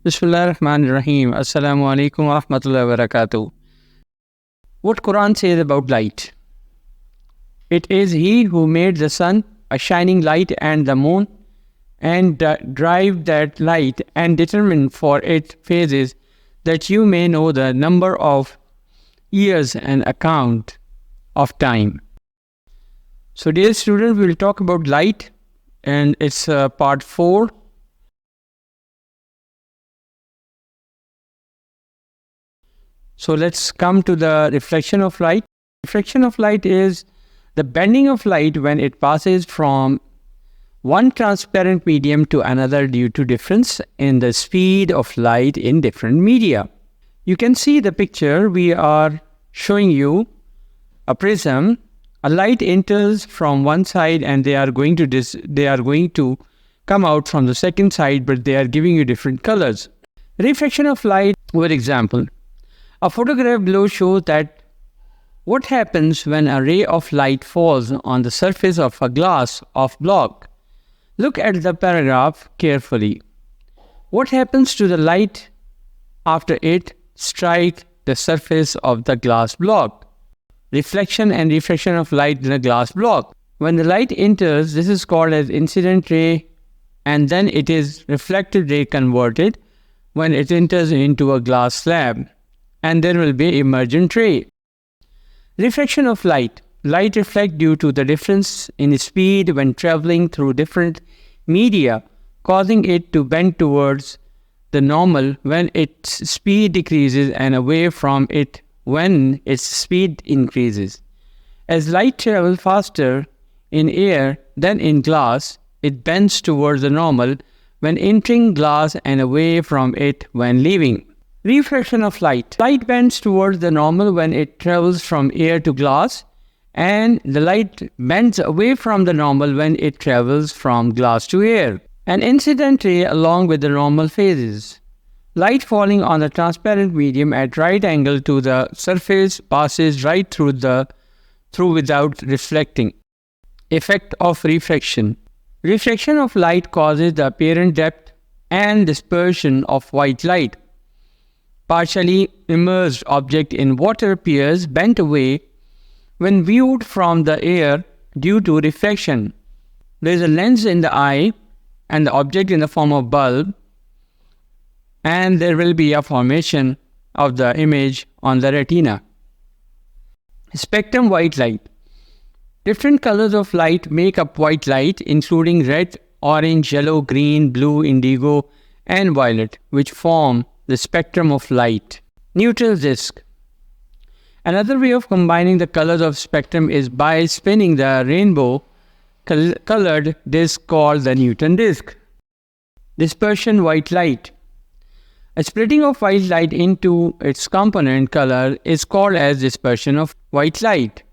Bismillah ar-Rahman ar-Rahim. Assalamu alaikum wa rahmatullahi wa barakatuh. What Quran says about light? It is He who made the sun a shining light and the moon, and drive that light and determine for it phases, that you may know the number of years and account of time. So dear students, we will talk about light, and it's part 4. So let's come to the reflection of light. Reflection of light is the bending of light when it passes from one transparent medium to another due to difference in the speed of light in different media. You can see the picture. We are showing you a prism. A light enters from one side and they are going to come out from the second side, but they are giving you different colors. Reflection of light, for example. A photograph below shows that what happens when a ray of light falls on the surface of a glass of block. Look at the paragraph carefully. What happens to the light after it strikes the surface of the glass block? Reflection and refraction of light in a glass block. When the light enters, this is called as incident ray, and then it is reflected ray converted when it enters into a glass slab, and there will be emergent ray. Refraction of light. Light reflects due to the difference in speed when traveling through different media, causing it to bend towards the normal when its speed decreases and away from it when its speed increases. As light travels faster in air than in glass, it bends towards the normal when entering glass and away from it when leaving. Refraction of light. Light bends towards the normal when it travels from air to glass, and the light bends away from the normal when it travels from glass to air. An incident ray along with the normal phases. Light falling on the transparent medium at right angle to the surface passes right through without reflecting. Effect of refraction. Refraction of light causes the apparent depth and dispersion of white light. Partially immersed object in water appears bent away when viewed from the air due to reflection. There is a lens in the eye and the object in the form of bulb, and there will be a formation of the image on the retina. Spectrum white light. Different colors of light make up white light, including red, orange, yellow, green, blue, indigo, and violet, which form the spectrum of light. Neutral disk. Another way of combining the colors of spectrum is by spinning the rainbow colored disk called the Newton disk. Dispersion white light. A splitting of white light into its component color is called as dispersion of white light.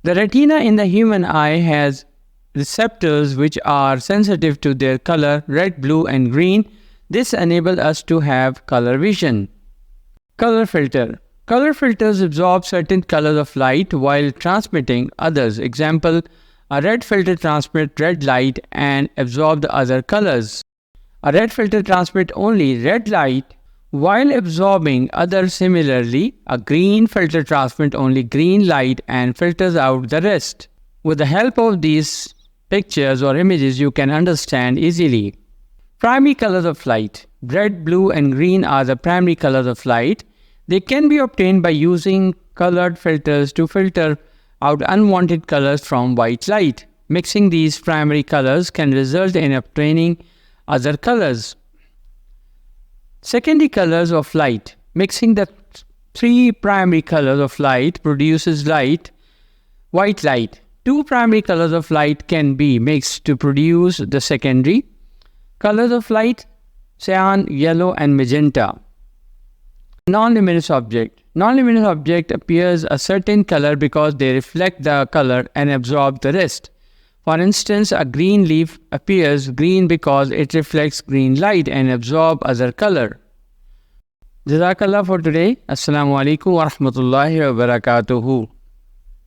The retina in the human eye has receptors which are sensitive to their color, red, blue, and green. This enables us to have color vision. Color filter. Color filters absorb certain colors of light while transmitting others. Example, a red filter transmits red light and absorbs the other colors. A red filter transmits only red light while absorbing others. Similarly, a green filter transmits only green light and filters out the rest. With the help of these pictures or images, you can understand easily. Primary colors of light. Red, blue, and green are the primary colors of light. They can be obtained by using colored filters to filter out unwanted colors from white light. Mixing these primary colors can result in obtaining other colors. Secondary colors of light. Mixing the 3 primary colors of light produces white light. 2 primary colors of light can be mixed to produce the secondary colors of light: cyan, yellow, and magenta. Non-luminous object. Non-luminous object appears a certain color because they reflect the color and absorb the rest. For instance, a green leaf appears green because it reflects green light and absorbs other color. Jazakallah for today. Assalamu alaikum wa rahmatullahi wa barakatuhu.